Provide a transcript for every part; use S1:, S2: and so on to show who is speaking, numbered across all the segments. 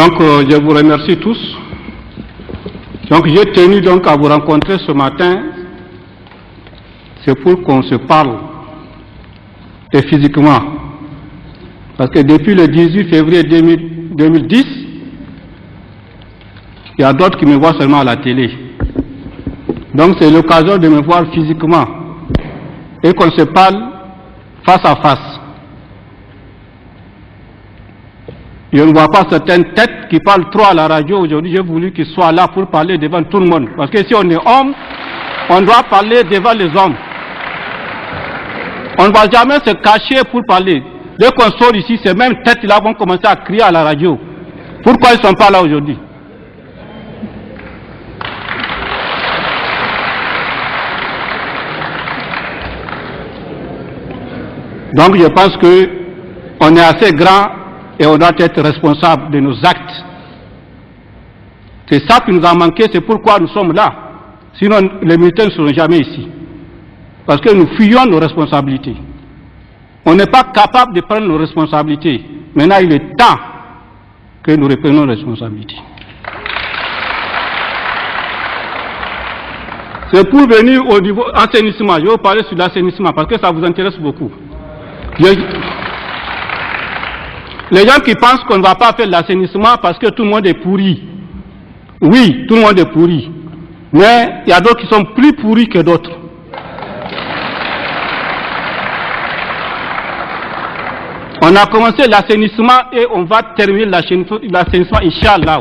S1: Donc, je vous remercie tous. Donc, j'ai tenu donc à vous rencontrer ce matin. C'est pour qu'on se parle, et physiquement. Parce que depuis le 18 février 2010, il y a d'autres qui me voient seulement à la télé. Donc, c'est l'occasion de me voir physiquement et qu'on se parle face à face. Je ne vois pas certaines têtes qui parlent trop à la radio aujourd'hui. J'ai voulu qu'ils soient là pour parler devant tout le monde. Parce que si on est homme, on doit parler devant les hommes. On ne va jamais se cacher pour parler. Dès qu'on sort ici, ces mêmes têtes-là vont commencer à crier à la radio. Pourquoi ils ne sont pas là aujourd'hui? Donc je pense qu'on est assez grand et on doit être responsable de nos actes. C'est ça qui nous a manqué, c'est pourquoi nous sommes là. Sinon, les militaires ne seront jamais ici. Parce que nous fuyons nos responsabilités. On n'est pas capable de prendre nos responsabilités. Maintenant, il est temps que nous reprenions nos responsabilités. C'est pour venir au niveau assainissement. Je vais vous parler sur l'assainissement parce que ça vous intéresse beaucoup. Les gens qui pensent qu'on ne va pas faire l'assainissement parce que tout le monde est pourri. Oui, tout le monde est pourri. Mais il y a d'autres qui sont plus pourris que d'autres. On a commencé l'assainissement et on va terminer l'assainissement, Inch'Allah.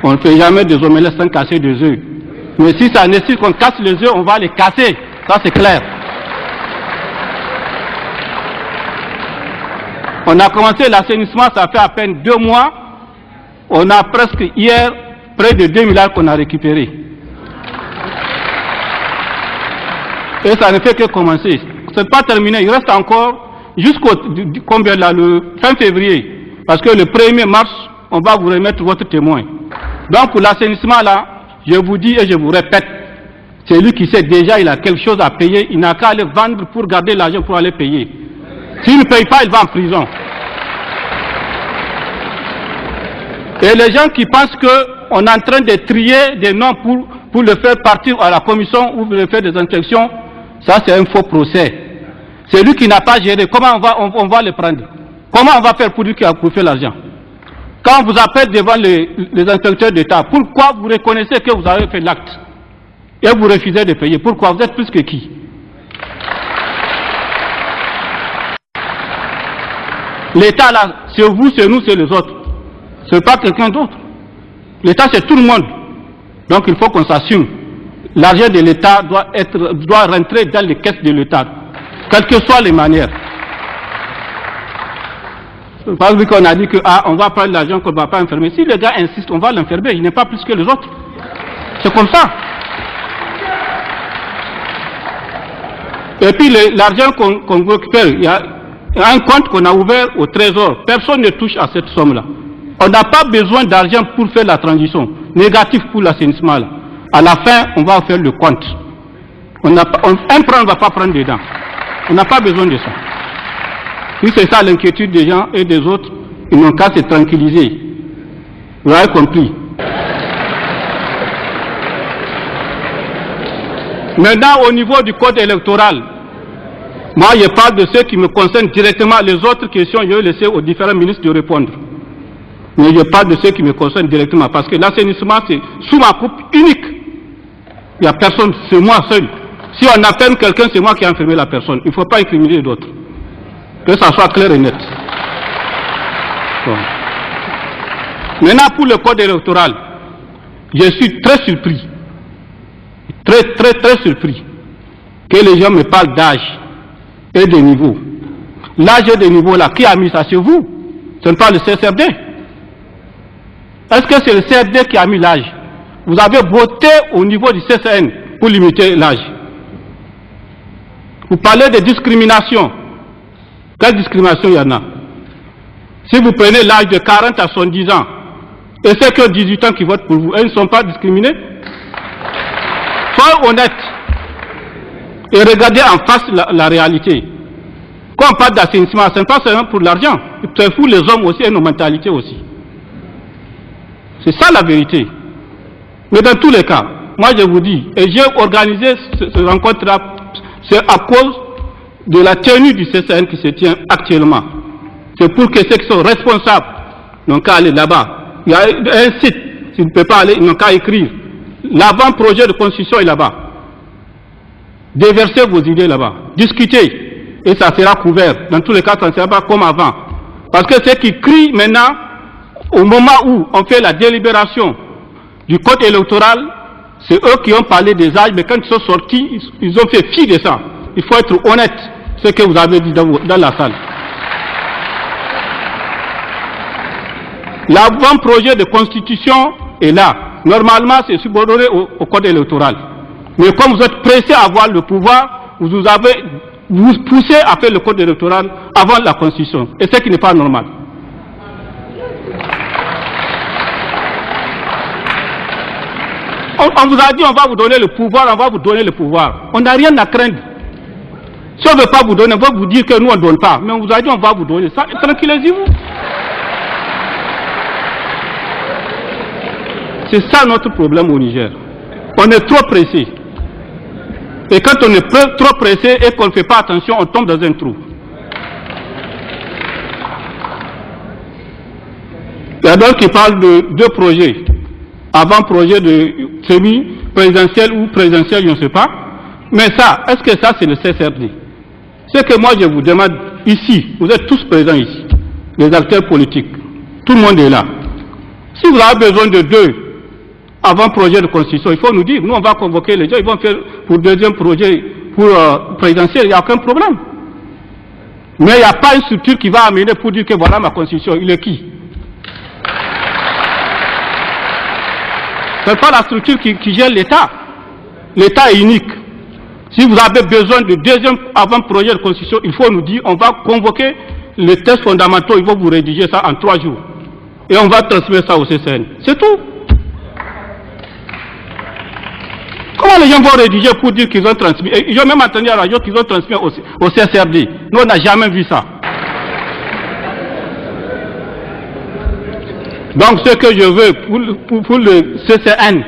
S1: On ne fait jamais des omelettes sans casser des œufs. Mais si ça nécessite qu'on casse les œufs, on va les casser. Ça, c'est clair. On a commencé l'assainissement, ça fait à peine 2 mois. On a presque hier près de 2 milliards qu'on a récupérés. Et ça ne fait que commencer. Ce n'est pas terminé. Il reste encore jusqu'au combien là, le fin février. Parce que le 1er mars, on va vous remettre votre témoin. Donc pour l'assainissement là, je vous dis et je vous répète, c'est lui qui sait déjà il a quelque chose à payer, il n'a qu'à aller vendre pour garder l'argent pour aller payer. S'il ne paye pas, il va en prison. Et les gens qui pensent qu'on est en train de trier des noms pour le faire partir à la commission ou le faire des inspections, ça c'est un faux procès. C'est lui qui n'a pas géré. Comment on va le prendre? Comment on va faire pour lui qui a fait l'argent? Quand on vous appelle devant les inspecteurs d'État, pourquoi vous reconnaissez que vous avez fait l'acte et vous refusez de payer? Pourquoi? Vous êtes plus que qui? L'État là, c'est vous, c'est nous, c'est les autres. Ce n'est pas quelqu'un d'autre. L'État c'est tout le monde. Donc il faut qu'on s'assume. L'argent de l'État doit rentrer dans les caisses de l'État, quelles que soient les manières. Parce qu'on a dit que on va prendre l'argent qu'on ne va pas enfermer. Si le gars insiste, on va l'enfermer. Il n'est pas plus que les autres. C'est comme ça. Et puis l'argent qu'on récupère, il y a un compte qu'on a ouvert au trésor. Personne ne touche à cette somme-là. On n'a pas besoin d'argent pour faire la transition. Négatif pour l'assainissement. À la fin, on va faire le compte. Un franc, on ne va pas prendre dedans. On n'a pas besoin de ça. Si c'est ça l'inquiétude des gens et des autres, ils n'ont qu'à se tranquilliser. Vous avez compris. Maintenant, au niveau du code électoral, moi je parle de ce qui me concerne directement. Les autres questions, je vais laisser aux différents ministres de répondre. Mais je parle de ce qui me concerne directement, parce que l'assainissement, c'est sous ma coupe unique. Il n'y a personne, c'est moi seul. Si on appelle quelqu'un, c'est moi qui ai enfermé la personne. Il ne faut pas incriminer d'autres. Que ça soit clair et net. Bon. Maintenant, pour le code électoral, je suis très surpris, très surpris, que les gens me parlent d'âge et de niveau. L'âge et de niveau là, qui a mis ça sur vous? Ce n'est pas le CSRD. Est-ce que c'est le CSRD qui a mis l'âge? Vous avez voté au niveau du CCN pour limiter l'âge. Vous parlez de discrimination. Quelle discrimination il y en a? Si vous prenez l'âge de 40 à 70 ans, et c'est que 18 ans qui votent pour vous, ils ne sont pas discriminés? Soyez honnête et regardez en face la réalité. Quand on parle d'assainissement, ce n'est pas seulement pour l'argent, c'est pour les hommes aussi et nos mentalités aussi. C'est ça la vérité. Mais dans tous les cas, moi je vous dis, et j'ai organisé cette rencontre-là, c'est à cause de la tenue du CCN qui se tient actuellement. C'est pour que ceux qui sont responsables n'ont qu'à aller là-bas. Il y a un site, s'ils ne peuvent pas aller, ils n'ont qu'à écrire. L'avant-projet de constitution est là-bas. Déversez vos idées là-bas. Discutez. Et ça sera couvert. Dans tous les cas, ça ne sera pas comme avant. Parce que ceux qui crient maintenant, au moment où on fait la délibération du code électoral, c'est eux qui ont parlé des âges, mais quand ils sont sortis, ils ont fait fi de ça. Il faut être honnête, ce que vous avez dit dans la salle. L'avant-projet de constitution est là. Normalement, c'est subordonné au code électoral. Mais comme vous êtes pressé à avoir le pouvoir, vous poussez à faire le code électoral avant la constitution. Et ce qui n'est pas normal. On vous a dit on va vous donner le pouvoir, on va vous donner le pouvoir. On n'a rien à craindre. Si on ne veut pas vous donner, on va vous dire que nous on ne donne pas. Mais on vous a dit on va vous donner ça. Tranquillisez-vous. C'est ça notre problème au Niger. On est trop pressé. Et quand on est trop pressé et qu'on ne fait pas attention, on tombe dans un trou. Il y a d'autres qui parlent de deux projets. Avant-projet de semi-présidentiel ou présidentiel, je ne sais pas. Mais ça, est-ce que ça c'est le CCRD? Ce que moi je vous demande ici, vous êtes tous présents ici, les acteurs politiques, tout le monde est là. Si vous avez besoin de deux avant-projet de constitution, il faut nous dire, nous on va convoquer les gens, ils vont faire pour deuxième projet, pour présidentiel, il n'y a aucun problème. Mais il n'y a pas une structure qui va amener pour dire que voilà ma constitution, il est qui? Ce n'est pas la structure qui gère l'État. L'État est unique. Si vous avez besoin de deuxième avant-projet de constitution, il faut nous dire, on va convoquer les textes fondamentaux, ils vont vous rédiger ça en 3 jours. Et on va transmettre ça au CCN. C'est tout. Comment les gens vont rédiger pour dire qu'ils ont transmis? Ils ont même entendu à la radio qu'ils ont transmis au CCRD. Nous, on n'a jamais vu ça. Donc, ce que je veux pour le CCN,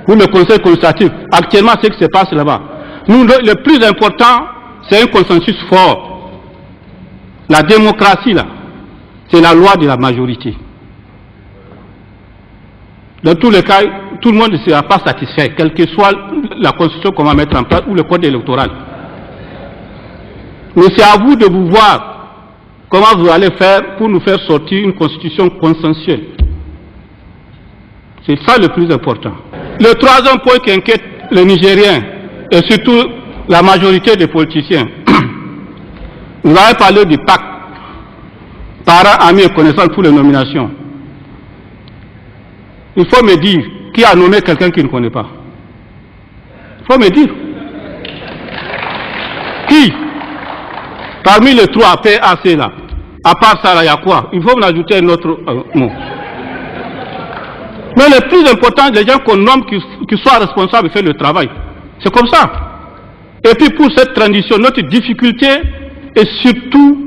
S1: pour le Conseil consultatif, actuellement, c'est ce qui se passe là-bas. Nous, le plus important, c'est un consensus fort. La démocratie, là, c'est la loi de la majorité. Dans tous les cas, tout le monde ne sera pas satisfait, quelle que soit la constitution qu'on va mettre en place ou le code électoral. Mais c'est à vous de vous voir comment vous allez faire pour nous faire sortir une constitution consensuelle. C'est ça le plus important. Le troisième point qui inquiète les Nigériens, et surtout la majorité des politiciens, vous avez parlé du pacte, parents, amis et connaissances pour les nominations. Il faut me dire qui a nommé quelqu'un qui ne connaît pas. Il faut me dire. Qui? Parmi les trois PAC là, à part ça, il y a quoi? Il faut m'ajouter un autre mot. Mais le plus important, les gens qu'on nomme qui soient responsables de faire le travail. C'est comme ça. Et puis pour cette transition, notre difficulté est surtout,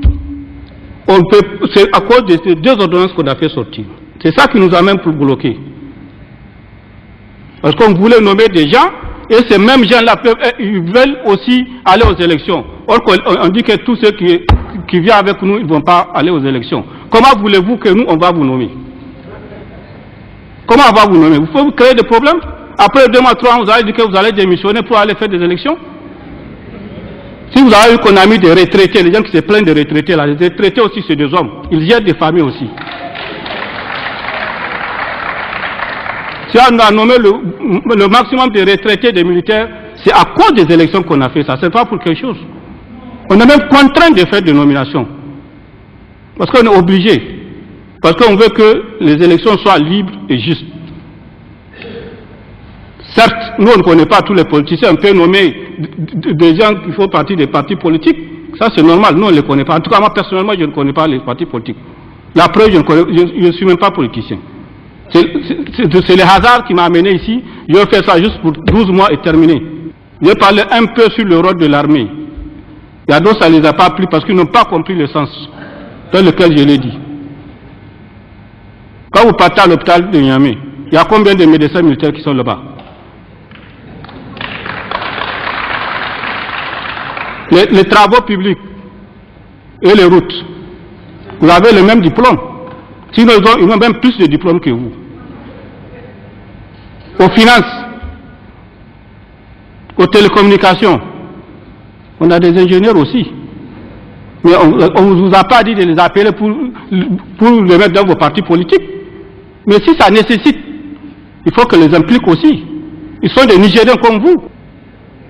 S1: c'est à cause de ces deux ordonnances qu'on a fait sortir. C'est ça qui nous amène pour bloquer. Parce qu'on voulait nommer des gens, et ces mêmes gens-là ils veulent aussi aller aux élections. Or, on dit que tous ceux qui viennent avec nous, ils ne vont pas aller aux élections. Comment voulez-vous que nous, on va vous nommer? Comment on va vous nommer? Vous pouvez vous créer des problèmes? Après 2 mois, 3 ans, vous allez dire que vous allez démissionner pour aller faire des élections? Si vous avez vu qu'on a mis des retraités, les gens qui se plaignent des retraités, là, les retraités aussi, c'est des hommes. Ils gèrent des familles aussi. Si on a nommé le maximum de retraités des militaires, c'est à cause des élections qu'on a fait ça, c'est pas pour quelque chose. On est même contraint de faire des nominations. Parce qu'on est obligé. Parce qu'on veut que les élections soient libres et justes. Certes, nous on ne connaît pas tous les politiciens, on peut nommer des gens qui font partie des partis politiques. Ça c'est normal, nous on ne les connaît pas. En tout cas, moi personnellement, je ne connais pas les partis politiques. La preuve, je ne suis même pas politicien. C'est le hasard qui m'a amené ici. Je vais faire ça juste pour 12 mois et terminer. Je vais parler un peu sur le rôle de l'armée. Il y a d'autres, ça ne les a pas plu parce qu'ils n'ont pas compris le sens dans lequel je l'ai dit. Quand vous partez à l'hôpital de Niamey, il y a combien de médecins militaires qui sont là-bas? Les travaux publics et les routes, vous avez le même diplôme. Sinon, ils ont même plus de diplômes que vous. Aux finances, aux télécommunications, on a des ingénieurs aussi. Mais on ne vous a pas dit de les appeler pour les mettre dans vos partis politiques. Mais si ça nécessite, il faut que les implique aussi. Ils sont des Nigériens comme vous.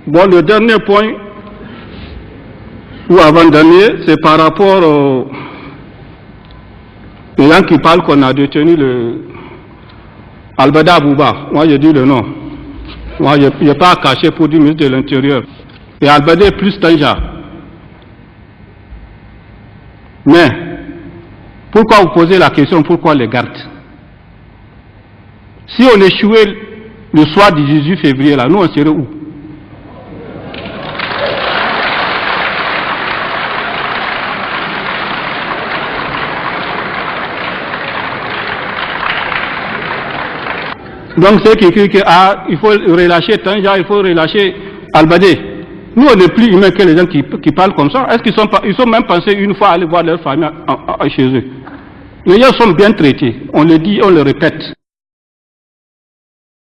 S1: Bon, le dernier point, ou avant-dernier, c'est par rapport aux gens qui parlent qu'on a détenu le Albada Abouba. Moi, je dis le nom. Moi, je n'ai pas à cacher pour dire ministre de l'Intérieur. Et Albada est plus Tanja. Mais, pourquoi vous posez la question, pourquoi les gardes? Si on échouait le soir du 18 février, là, nous, on serait où? Donc, c'est qui écrit qu'il faut relâcher Tanja, il faut relâcher Albadé. Nous, on est plus humains que les gens qui parlent comme ça. Est-ce qu'ils sont même pensés une fois aller voir leur famille chez eux? Les gens sont bien traités. On le dit, on le répète.